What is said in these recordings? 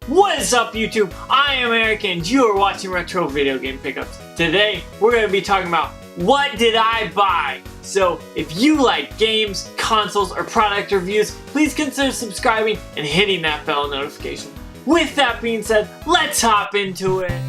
What is up, YouTube? I am Eric and you are watching Retro Video Game Pickups. Today we're going to be talking about what did I buy? So if you like games, consoles, or product reviews, please consider subscribing and hitting that bell notification. With that being said, let's hop into it.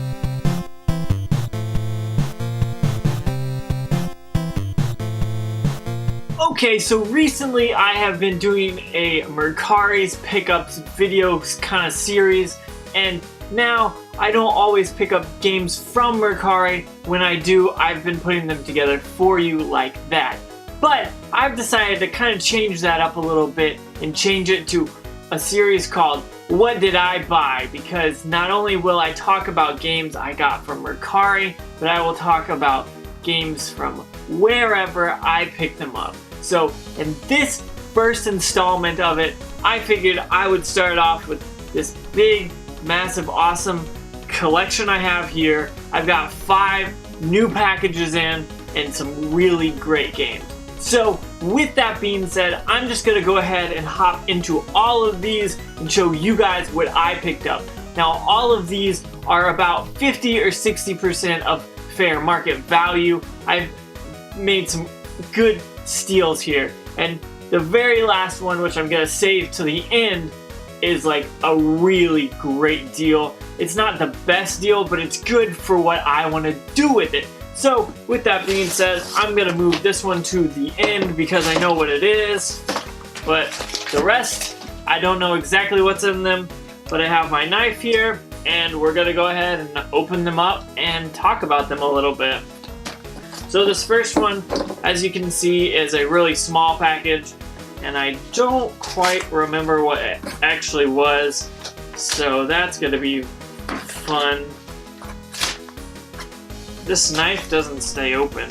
Okay, so recently I have been doing a Mercari's Pickups videos kind of series, and now I don't always pick up games from Mercari. When I do, I've been putting them together for you like that. But I've decided to kind of change that up a little bit and change it to a series called What Did I Buy? Because not only will I talk about games I got from Mercari, but I will talk about games from wherever I picked them up. So in this first installment of it, I figured I would start off with this big, massive, awesome collection I have here. I've got 5 new packages in and some really great games. So with that being said, I'm just gonna go ahead and hop into all of these and show you guys what I picked up. Now all of these are about 50 or 60% of fair market value. I've made some good steals here, and the very last one, which I'm gonna save to the end, is like a really great deal. It's not the best deal, but it's good for what I want to do with it. So with that being said, I'm gonna move this one to the end because I know what it is, but the rest I don't know exactly what's in them. But I have my knife here and we're gonna go ahead and open them up and talk about them a little bit. So this first one, as you can see, is a really small package, and I don't quite remember what it actually was, so that's gonna be fun. This knife doesn't stay open,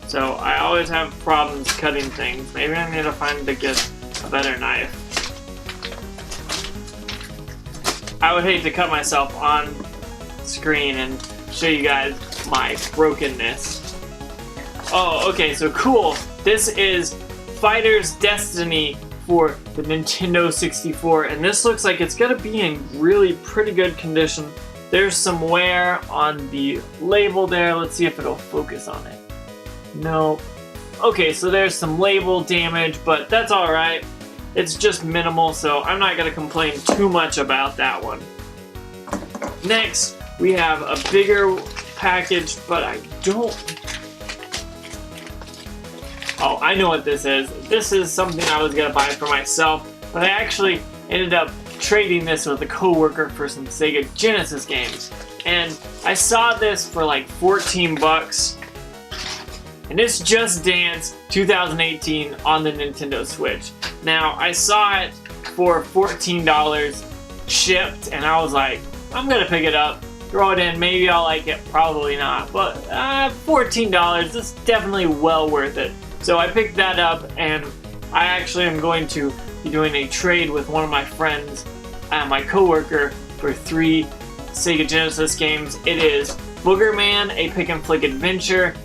so I always have problems cutting things. Maybe I need to find a better knife. I would hate to cut myself on screen and show you guys my brokenness. Oh, okay, so cool. This is Fighter's Destiny for the Nintendo 64, and this looks like it's gonna be in really pretty good condition. There's some wear on the label there. Let's see if it'll focus on it. No. Okay, so there's some label damage, but that's alright. It's just minimal, so I'm not gonna complain too much about that one. Next, we have a bigger package, but I don't... Oh, I know what this is. This is something I was gonna buy for myself, but I actually ended up trading this with a coworker for some Sega Genesis games. And I saw this for like 14 bucks, and it's Just Dance 2018 on the Nintendo Switch. Now, I saw it for $14 shipped, and I was like, I'm gonna pick it up, throw it in, maybe I'll like it, probably not, but $14, it's definitely well worth it. So I picked that up, and I actually am going to be doing a trade with one of my friends, my coworker, for 3 Sega Genesis games. It is Boogerman, a pick and flick adventure,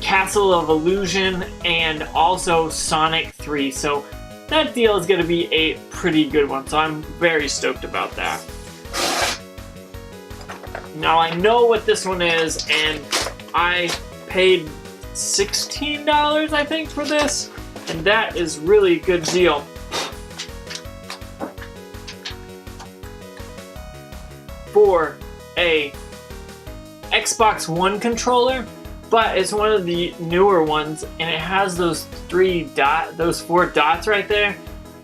Castle of Illusion, and also Sonic 3. So that deal is going to be a pretty good one, so I'm very stoked about that. Now I know what this one is, and I paid $16, I think, for this, and that is really a good deal. For a Xbox One controller, but it's one of the newer ones, and it has those 4 dots right there.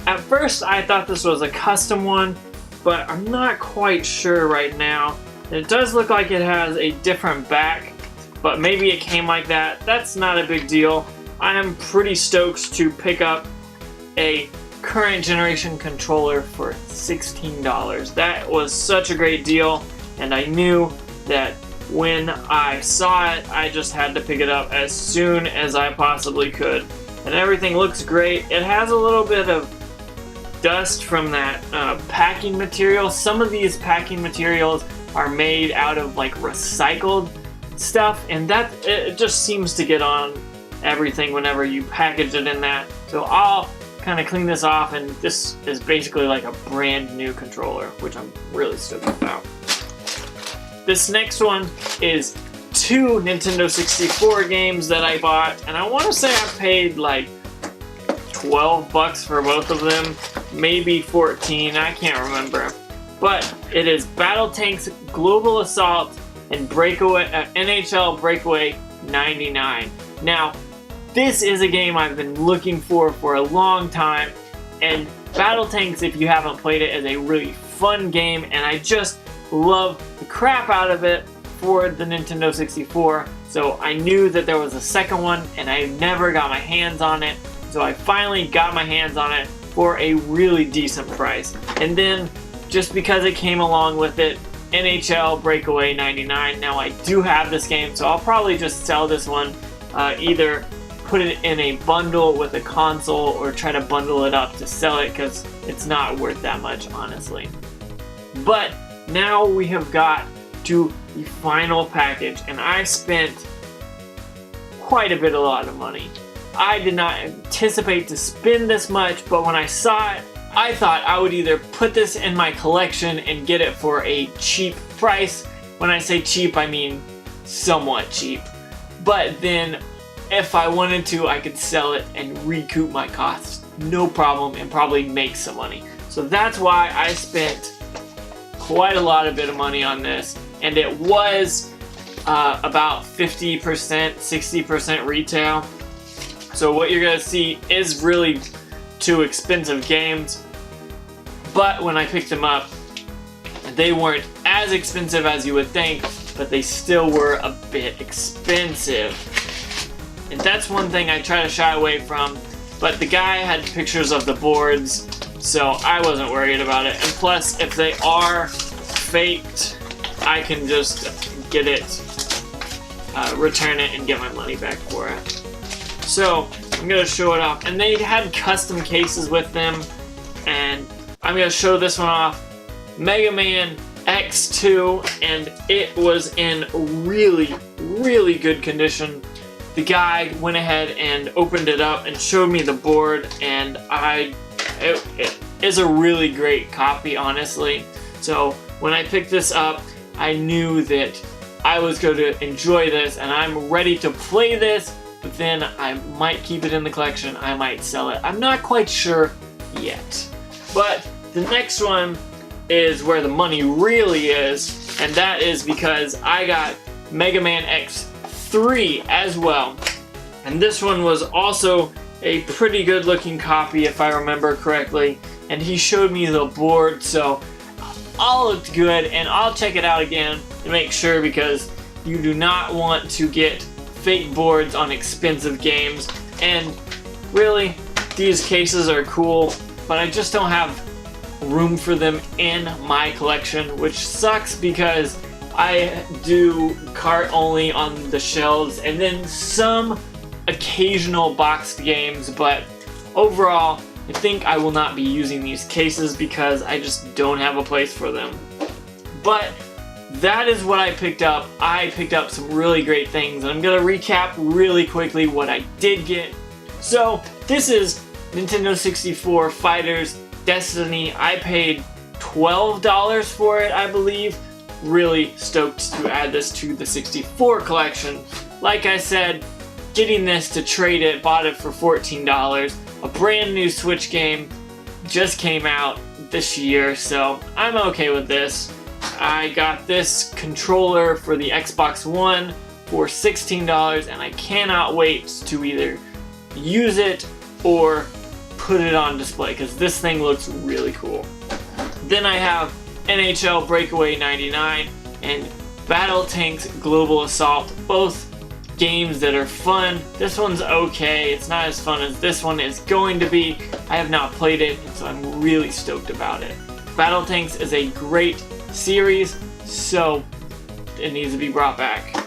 At first, I thought this was a custom one, but I'm not quite sure right now. It does look like it has a different back, but maybe it came like that. That's not a big deal. I am pretty stoked to pick up a current generation controller for $16. That was such a great deal, and I knew that when I saw it, I just had to pick it up as soon as I possibly could. And everything looks great. It has a little bit of dust from that packing material. Some of these packing materials are made out of like recycled stuff, and that it just seems to get on everything whenever you package it in that. So I'll kind of clean this off, and this is basically like a brand new controller, which I'm really stoked about. This next one is 2 Nintendo 64 games that I bought, and I want to say I paid like $12 for both of them, maybe 14, I can't remember. But it is Battletanks Global Assault and NHL Breakaway 99. Now, this is a game I've been looking for a long time, and Battletanks, if you haven't played it, is a really fun game, and I just love the crap out of it for the Nintendo 64. So I knew that there was a second one, and I never got my hands on it. So I finally got my hands on it for a really decent price. And then, just because it came along with it, NHL Breakaway 99. Now I do have this game, so I'll probably just sell this one, either put it in a bundle with a console or try to bundle it up to sell it, because it's not worth that much, honestly. But now we have got to the final package, and I spent quite a lot of money. I did not anticipate to spend this much, but when I saw it, I thought I would either put this in my collection and get it for a cheap price. When I say cheap, I mean somewhat cheap. But then, if I wanted to, I could sell it and recoup my costs, no problem, and probably make some money. So that's why I spent quite a lot of money on this, and it was about 50%, 60% retail. So what you're gonna see is really 2 expensive games, but when I picked them up, they weren't as expensive as you would think, but they still were a bit expensive. And that's one thing I try to shy away from, but the guy had pictures of the boards, so I wasn't worried about it. And plus, if they are faked, I can just get it, return it, and get my money back for it. So I'm gonna show it off, and they had custom cases with them, and I'm gonna show this one off. Mega Man X2, and it was in really good condition. The guy went ahead and opened it up and showed me the board, and it is a really great copy, honestly. So when I picked this up, I knew that I was going to enjoy this, and I'm ready to play this, but then I might keep it in the collection, I might sell it. I'm not quite sure yet. But the next one is where the money really is, and that is because I got Mega Man X3 as well. And this one was also a pretty good looking copy, if I remember correctly, and he showed me the board, so all looked good, and I'll check it out again to make sure, because you do not want to get fake boards on expensive games. And really, these cases are cool, but I just don't have room for them in my collection, which sucks because I do cart only on the shelves, and then some occasional boxed games, but overall I think I will not be using these cases because I just don't have a place for them. But that is what I picked up. I picked up some really great things, and I'm gonna recap really quickly what I did get. So this is Nintendo 64 Fighters Destiny. I paid $12 for it, I believe. Really stoked to add this to the 64 collection. Like I said, getting this to trade it, bought it for $14. A brand new Switch game just came out this year, so I'm okay with this. I got this controller for the Xbox One for $16, and I cannot wait to either use it or put it on display, because this thing looks really cool. Then I have NHL Breakaway 99 and Battletanks Global Assault, both games that are fun. This one's okay, it's not as fun as this one is going to be. I have not played it, so I'm really stoked about it. Battletanks is a great series, so it needs to be brought back.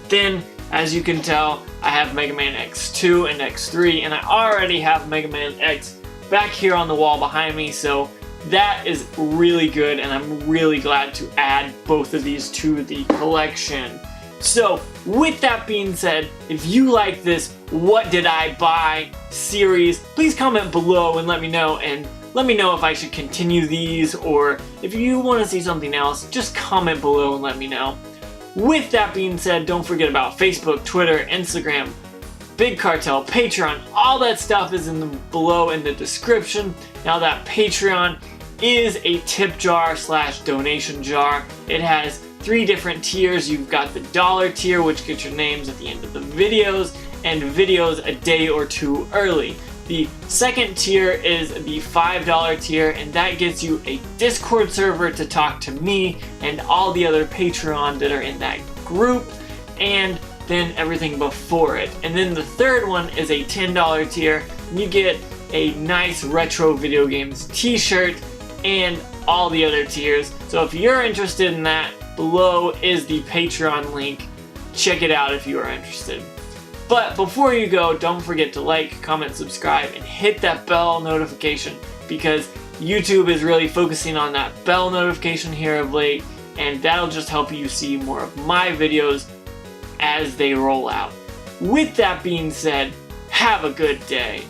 Then, as you can tell, I have Mega Man X2 and X3, and I already have Mega Man X back here on the wall behind me, so that is really good, and I'm really glad to add both of these to the collection. So with that being said, if you like this What Did I Buy series, please comment below and let me know, and let me know if I should continue these, or if you want to see something else, just comment below and let me know. With that being said, don't forget about Facebook, Twitter, Instagram, Big Cartel, Patreon, all that stuff is below in the description. Now that Patreon is a tip jar / donation jar. It has 3 different tiers. You've got the $1 tier, which gets your names at the end of the videos, and videos a day or 2 early. The second tier is the $5 tier, and that gets you a Discord server to talk to me and all the other Patreon that are in that group, and then everything before it. And then the third one is a $10 tier, and you get a nice retro video games t-shirt and all the other tiers. So if you're interested in that, below is the Patreon link. Check it out if you are interested. But before you go, don't forget to like, comment, subscribe, and hit that bell notification, because YouTube is really focusing on that bell notification here of late, and that'll just help you see more of my videos as they roll out. With that being said, have a good day.